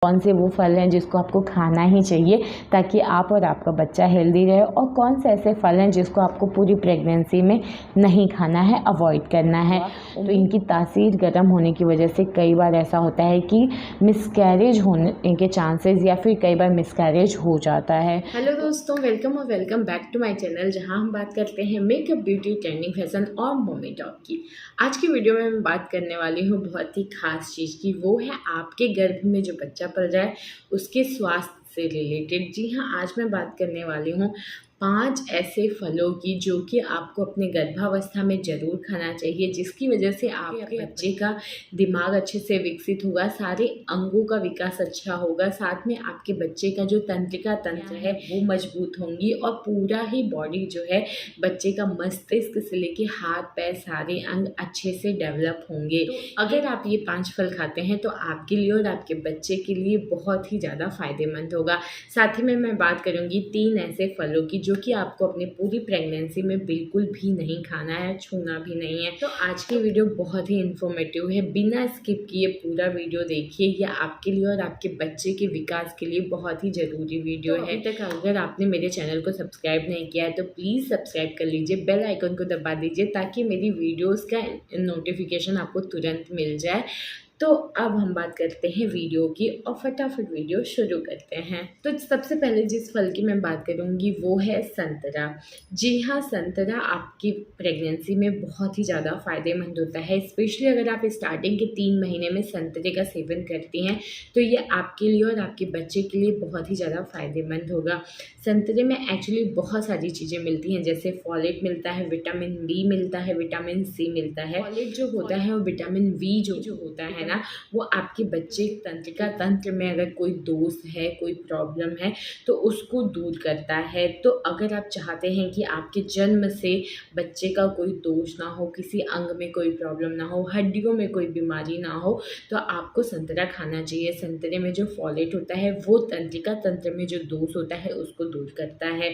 कौन से वो फल हैं जिसको आपको खाना ही चाहिए ताकि आप और आपका बच्चा हेल्दी रहे, और कौन से ऐसे फल हैं जिसको आपको पूरी प्रेगनेंसी में नहीं खाना है, अवॉइड करना है। तो इनकी तासीर गर्म होने की वजह से कई बार ऐसा होता है कि मिसकैरेज होने के चांसेस या फिर कई बार मिसकैरेज हो जाता है। हेलो दोस्तों, वेलकम और welcome back to my channel, जहां हम बात करते हैं मेकअप, ब्यूटी, ट्रेंडिंग, फैशन और मम्मी टॉक की। आज की वीडियो में मैं बात करने वाली हूं बहुत ही खास चीज़ की। वो है आपके गर्भ में जो बच्चा पल रहा है उसके स्वास्थ्य से रिलेटेड। जी हाँ, आज मैं बात करने वाली हूँ 5 ऐसे फलों की जो कि आपको अपने गर्भावस्था में ज़रूर खाना चाहिए, जिसकी वजह से आपके बच्चे का दिमाग अच्छे से विकसित होगा, सारे अंगों का विकास अच्छा होगा, साथ में आपके बच्चे का जो तंत्रिका तंत्र है वो मजबूत होंगी और पूरा ही बॉडी जो है बच्चे का मस्तिष्क से लेके हाथ पैर सारे अंग अच्छे से डेवलप होंगे। तो अगर आप ये 5 फल खाते हैं तो आपके लिए और आपके बच्चे के लिए बहुत ही ज़्यादा फायदेमंद होगा। साथ ही में मैं बात करूँगी 3 ऐसे फलों की जो कि आपको अपनी पूरी प्रेगनेंसी में बिल्कुल भी नहीं खाना है, छूना भी नहीं है। तो आज की वीडियो बहुत ही इन्फॉर्मेटिव है, बिना स्किप किए पूरा वीडियो देखिए। यह आपके लिए और आपके बच्चे के विकास के लिए बहुत ही ज़रूरी वीडियो है। अभी तक अगर आपने मेरे चैनल को सब्सक्राइब नहीं किया है तो प्लीज़ सब्सक्राइब कर लीजिए, बेल आइकन को दबा दीजिए ताकि मेरी वीडियोज़ का नोटिफिकेशन आपको तुरंत मिल जाए। तो अब हम बात करते हैं वीडियो की और फटाफट वीडियो शुरू करते हैं। तो सबसे पहले जिस फल की मैं बात करूंगी वो है संतरा। जी हाँ, संतरा आपकी प्रेगनेंसी में बहुत ही ज़्यादा फायदेमंद होता है। स्पेशली अगर आप स्टार्टिंग के 3 महीने में संतरे का सेवन करती हैं तो ये आपके लिए और आपके बच्चे के लिए बहुत ही ज़्यादा फायदेमंद होगा। संतरे में एक्चुअली बहुत सारी चीज़ें मिलती हैं, जैसे फॉलेट मिलता है, विटामिन बी मिलता है, विटामिन सी मिलता है। फॉलेट जो होता है और विटामिन बी जो होता है ना, वो आपके बच्चे तंत्रिका तंत्र में अगर कोई दोष है, कोई प्रॉब्लम है तो उसको दूर करता है। तो अगर आप चाहते हैं कि आपके जन्म से बच्चे का कोई दोष ना हो, किसी अंग में कोई प्रॉब्लम ना हो, हड्डियों में कोई बीमारी ना हो, तो आपको संतरा खाना चाहिए। संतरे में जो फॉलेट होता है वो तंत्रिका तंत्र में जो दोष होता है उसको दूर करता है।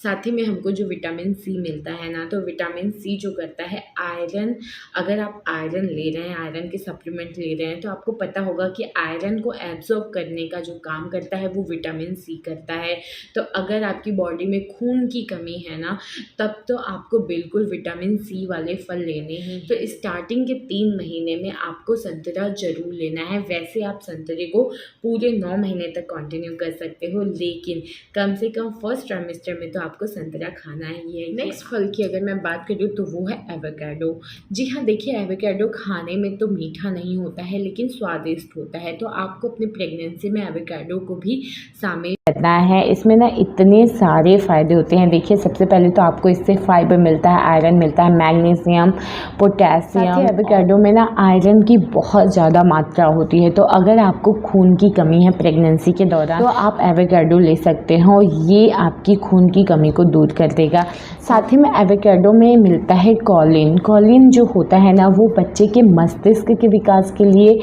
साथ ही में हमको जो विटामिन सी मिलता है ना, तो विटामिन सी जो करता है आयरन, अगर आप आयरन ले रहे हैं, आयरन के सप्लीमेंट ले रहे हैं तो आपको पता होगा कि आयरन को एब्जॉर्ब करने का जो काम करता है वो विटामिन सी करता है। तो अगर आपकी बॉडी में खून की कमी है ना, तब तो आपको बिल्कुल विटामिन सी वाले फल लेने हैं। तो स्टार्टिंग के 3 महीने में आपको संतरा जरूर लेना है। वैसे आप संतरे को पूरे 9 महीने तक कंटिन्यू कर सकते हो, लेकिन कम से कम फर्स्ट ट्राइमेस्टर में तो आपको संतरा खाना ही है। नेक्स्ट फल की अगर मैं बात करूँ तो वो है एवोकाडो। जी हाँ, देखिए एवोकाडो खाने में तो मीठा नहीं होता है लेकिन स्वादिष्ट होता है। तो आपको अपनी प्रेगनेंसी में एवोकाडो को भी शामिल करना है। इसमें ना इतने सारे फ़ायदे होते हैं। देखिए सबसे पहले तो आपको इससे फाइबर मिलता है, आयरन मिलता है, मैग्नीशियम, पोटेशियम। एवोकाडो में ना आयरन की बहुत ज़्यादा मात्रा होती है। तो अगर आपको खून की कमी है प्रेगनेंसी के दौरान तो आप एवोकाडो ले सकते हो, ये आपकी खून की कमी को दूर कर देगा। साथ ही में एवोकाडो में मिलता है कॉलिन। कॉलिन जो होता है ना, वो बच्चे के मस्तिष्क के विकास के लिए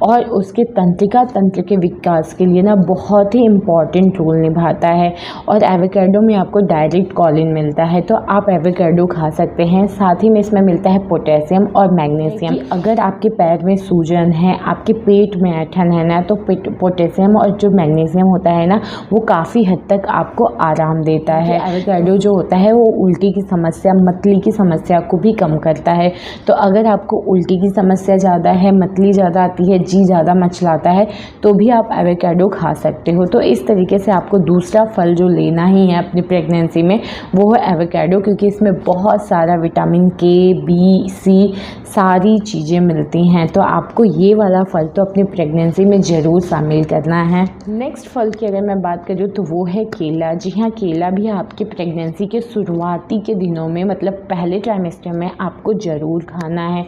और उसके तंत्रिका तंत्र के विकास के लिए ना बहुत ही इम्पॉर्टेंट रोल निभाता है। और एवोकाडो में आपको डायरेक्ट कॉलिन मिलता है, तो आप एवोकाडो खा सकते हैं। साथ ही में इसमें मिलता है पोटेशियम और मैग्नीशियम। अगर आपके पैर में सूजन है, आपके पेट में ऐंठन है ना, तो पोटेशियम और जो मैग्नीशियम होता है ना, वो काफ़ी हद तक आपको आराम देता है। एवोकाडो जो होता है वो उल्टी की समस्या, मतली की समस्या को भी कम करता है। तो अगर आपको उल्टी की समस्या ज़्यादा है, मतली ज़्यादा आती है, जी ज़्यादा मचलाता है, तो भी आप एवोकाडो खा सकते हो। तो इस तरीके से आपको दूसरा फल जो लेना ही है अपनी प्रेगनेंसी में वो है एवोकाडो, क्योंकि इसमें बहुत सारा विटामिन के, बी, सी सारी चीज़ें मिलती हैं। तो आपको ये वाला फल तो अपनी प्रेगनेंसी में ज़रूर शामिल करना है। नेक्स्ट फल की अगर मैं बात करूँ तो वो है केला। जी हाँ, केला भी आपकी प्रेगनेंसी के शुरुआती के दिनों में, मतलब पहले ट्राइमेस्टर में आपको ज़रूर खाना है।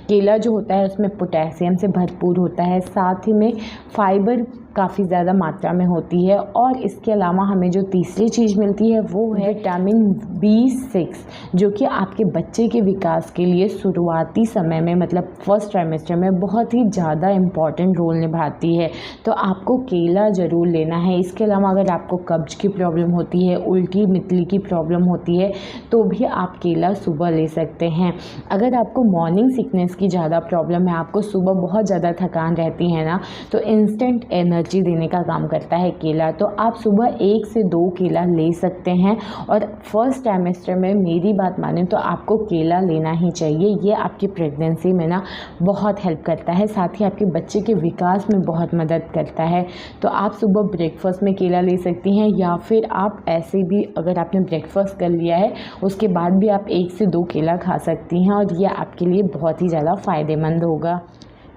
केला जो होता है उसमें पोटेशियम से भरपूर होता है, साथ ही में फाइबर काफ़ी ज़्यादा मात्रा में होती है। और इसके अलावा हमें जो तीसरी चीज़ मिलती है वो है विटामिन B6, जो कि आपके बच्चे के विकास के लिए शुरुआती समय में, मतलब फर्स्ट ट्राइमेस्टर में बहुत ही ज़्यादा इम्पॉर्टेंट रोल निभाती है। तो आपको केला ज़रूर लेना है। इसके अलावा अगर आपको कब्ज की प्रॉब्लम होती है, उल्टी मितली की प्रॉब्लम होती है, तो भी आप केला सुबह ले सकते हैं। अगर आपको मॉर्निंग सिकनेस की ज़्यादा प्रॉब्लम है, आपको सुबह बहुत ज़्यादा थकान रहती है ना, तो इंस्टेंट एनर्जी एनर्जी देने का काम करता है केला। तो आप सुबह 1 से 2 केला ले सकते हैं और फर्स्ट ट्राइमेस्टर में मेरी बात माने तो आपको केला लेना ही चाहिए। ये आपकी प्रेगनेंसी में ना बहुत हेल्प करता है, साथ ही आपके बच्चे के विकास में बहुत मदद करता है। तो आप सुबह ब्रेकफास्ट में केला ले सकती हैं या फिर आप ऐसे भी अगर आपने ब्रेकफास्ट कर लिया है उसके बाद भी आप 1 से 2 केला खा सकती हैं और ये आपके लिए बहुत ही ज़्यादा फ़ायदेमंद होगा।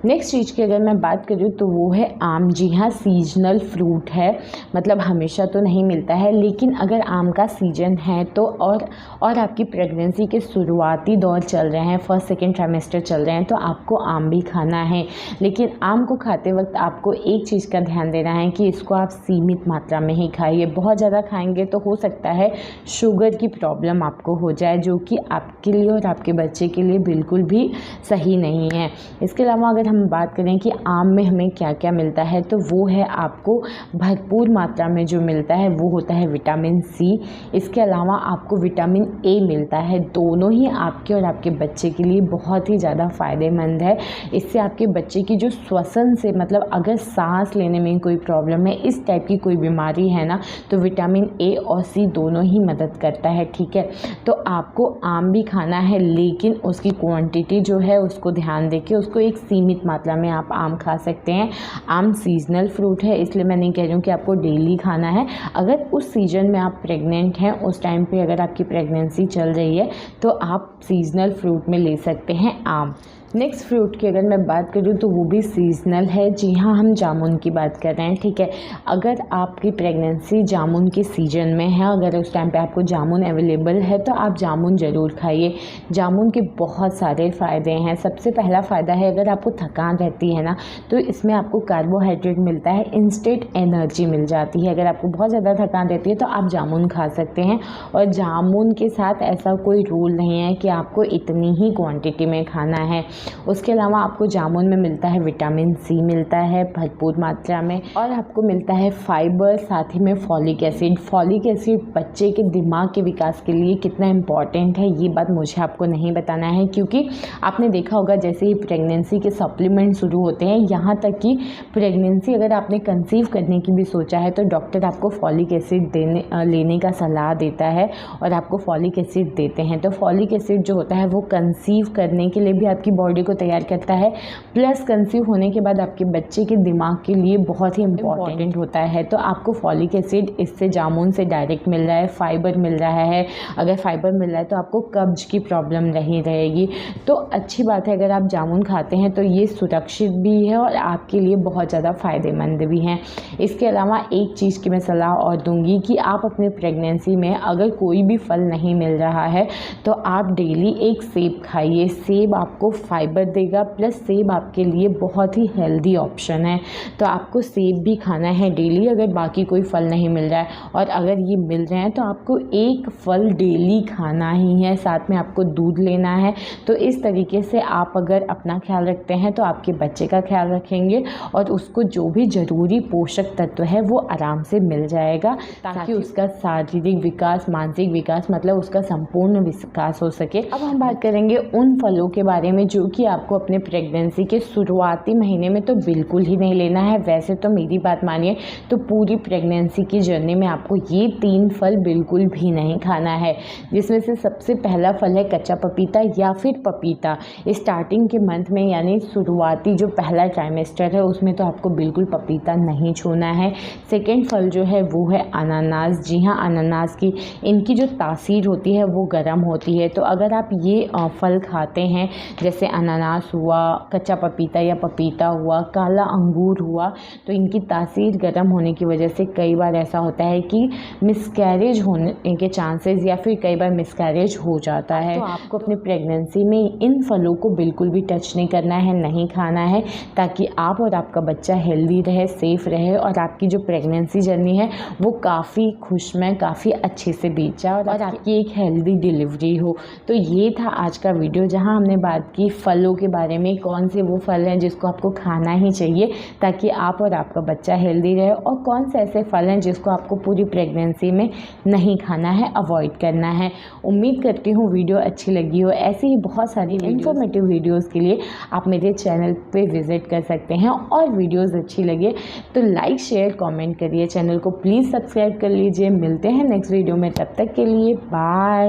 नेक्स्ट चीज़ की अगर मैं बात करूँ तो वो है आम। जी हाँ, सीजनल फ्रूट है, मतलब हमेशा तो नहीं मिलता है, लेकिन अगर आम का सीजन है तो और आपकी प्रेगनेंसी के शुरुआती दौर चल रहे हैं, फर्स्ट सेकेंड ट्राइमेस्टर चल रहे हैं, तो आपको आम भी खाना है। लेकिन आम को खाते वक्त आपको एक चीज़ का ध्यान देना है कि इसको आप सीमित मात्रा में ही खाइए। बहुत ज़्यादा खाएंगे तो हो सकता है शुगर की प्रॉब्लम आपको हो जाए, जो कि आपके लिए और आपके बच्चे के लिए बिल्कुल भी सही नहीं है। इसके अलावा अगर हम बात करें कि आम में हमें क्या क्या मिलता है तो वो है आपको भरपूर मात्रा में जो मिलता है वो होता है विटामिन सी। इसके अलावा आपको विटामिन ए मिलता है। दोनों ही आपके और आपके बच्चे के लिए बहुत ही ज़्यादा फ़ायदेमंद है। इससे आपके बच्चे की जो श्वसन से, मतलब अगर सांस लेने में कोई प्रॉब्लम है, इस टाइप की कोई बीमारी है ना, तो विटामिन ए और सी दोनों ही मदद करता है। ठीक है, तो आपको आम भी खाना है, लेकिन उसकी क्वांटिटी जो है उसको ध्यान देके उसको एक सीमित मात्रा में आप आम खा सकते हैं। आम सीजनल फ्रूट है, इसलिए मैं नहीं कह रही हूँ कि आपको डेली खाना है। अगर उस सीजन में आप प्रेग्नेंट हैं, उस टाइम पे अगर आपकी प्रेगनेंसी चल रही है तो आप सीजनल फ्रूट में ले सकते हैं आम। नेक्स्ट फ्रूट की अगर मैं बात करूँ तो वो भी सीजनल है। जी हाँ, हम जामुन की बात कर रहे हैं। ठीक है, अगर आपकी प्रेगनेंसी जामुन के सीजन में है, अगर उस टाइम पे आपको जामुन अवेलेबल है तो आप जामुन ज़रूर खाइए। जामुन के बहुत सारे फ़ायदे हैं। सबसे पहला फ़ायदा है, अगर आपको थकान रहती है ना तो इसमें आपको कार्बोहाइड्रेट मिलता है, इंस्टेंट एनर्जी मिल जाती है। अगर आपको बहुत ज़्यादा थकान रहती है तो आप जामुन खा सकते हैं। और जामुन के साथ ऐसा कोई रूल नहीं है कि आपको इतनी ही क्वांटिटी में खाना है। उसके अलावा आपको जामुन में मिलता है विटामिन सी मिलता है भरपूर मात्रा में, और आपको मिलता है फाइबर, साथ ही में फॉलिक एसिड। फॉलिक एसिड बच्चे के दिमाग के विकास के लिए कितना इम्पॉर्टेंट है ये बात मुझे आपको नहीं बताना है, क्योंकि आपने देखा होगा जैसे ही प्रेगनेंसी के सप्लीमेंट शुरू होते हैं, यहाँ तक कि प्रेगनेंसी अगर आपने कंसीव करने की भी सोचा है तो डॉक्टर आपको फॉलिक एसिड लेने का सलाह देता है और आपको फॉलिक एसिड देते हैं। तो फॉलिक एसिड जो होता है वो कंसीव करने के लिए भी आपकी बॉडी को तैयार करता है, प्लस कंसीव होने के बाद आपके बच्चे के दिमाग के लिए बहुत ही इम्पॉर्टेंट होता है। तो आपको फॉलिक एसिड इससे जामुन से डायरेक्ट मिल रहा है, फाइबर मिल रहा है। अगर फाइबर मिल रहा है तो आपको कब्ज की प्रॉब्लम नहीं रहेगी। तो अच्छी बात है, अगर आप जामुन खाते हैं तो ये सुरक्षित भी है और आपके लिए बहुत ज़्यादा फ़ायदेमंद भी हैं। इसके अलावा एक चीज़ की मैं सलाह और दूंगी कि आप अपने प्रेगनेंसी में अगर कोई भी फल नहीं मिल रहा है तो आप डेली एक सेब खाइए। सेब आपको फाइबर देगा, प्लस सेब आपके लिए बहुत ही हेल्दी ऑप्शन है। तो आपको सेब भी खाना है डेली, अगर बाकी कोई फल नहीं मिल रहा है। और अगर ये मिल रहे हैं तो आपको एक फल डेली खाना ही है, साथ में आपको दूध लेना है। तो इस तरीके से आप अगर अपना ख्याल रखते हैं तो आपके बच्चे का ख्याल रखेंगे और उसको जो भी ज़रूरी पोषक तत्व है वो आराम से मिल जाएगा, ताकि उसका शारीरिक विकास, मानसिक विकास, मतलब उसका संपूर्ण विकास हो सके। अब हम बात करेंगे उन फलों के बारे में जो कि आपको अपने प्रेगनेंसी के शुरुआती महीने में तो बिल्कुल ही नहीं लेना है। वैसे तो मेरी बात मानिए तो पूरी प्रेगनेंसी की जर्नी में आपको ये 3 फल बिल्कुल भी नहीं खाना है, जिसमें से सबसे पहला फल है कच्चा पपीता या फिर पपीता। स्टार्टिंग के मंथ में, यानी शुरुआती जो पहला ट्राइमेस्टर है उसमें तो आपको बिल्कुल पपीता नहीं छूना है। सेकेंड फल जो है वो है अनानास। जी हाँ, अनानास की इनकी जो तासीर होती है वो गर्म होती है। तो अगर आप ये फल खाते हैं, जैसे अनानास हुआ, कच्चा पपीता या पपीता हुआ, काला अंगूर हुआ, तो इनकी तासीर गर्म होने की वजह से कई बार ऐसा होता है कि मिसकैरेज होने के चांसेस या फिर कई बार मिसकैरेज हो जाता है। तो आपको अपनी प्रेगनेंसी में इन फलों को बिल्कुल भी टच नहीं करना है, नहीं खाना है, ताकि आप और आपका बच्चा हेल्दी रहे, सेफ रहे और आपकी जो प्रेगनेंसी जर्नी है वो काफ़ी खुशमय, काफ़ी अच्छे से बीत जाए और आपकी एक हेल्दी डिलीवरी हो। तो ये था आज का वीडियो, जहाँ हमने बात की फलों के बारे में, कौन से वो फल हैं जिसको आपको खाना ही चाहिए ताकि आप और आपका बच्चा हेल्दी रहे, और कौन से ऐसे फल हैं जिसको आपको पूरी प्रेगनेंसी में नहीं खाना है, अवॉइड करना है। उम्मीद करती हूँ वीडियो अच्छी लगी हो। ऐसी ही बहुत सारी इन्फॉर्मेटिव वीडियोस के लिए आप मेरे चैनल पे विज़िट कर सकते हैं, और वीडियोस अच्छी लगे तो लाइक शेयर कमेंट करिए। चैनल को प्लीज़ सब्सक्राइब कर लीजिए। मिलते हैं नेक्स्ट वीडियो में, तब तक के लिए बाय।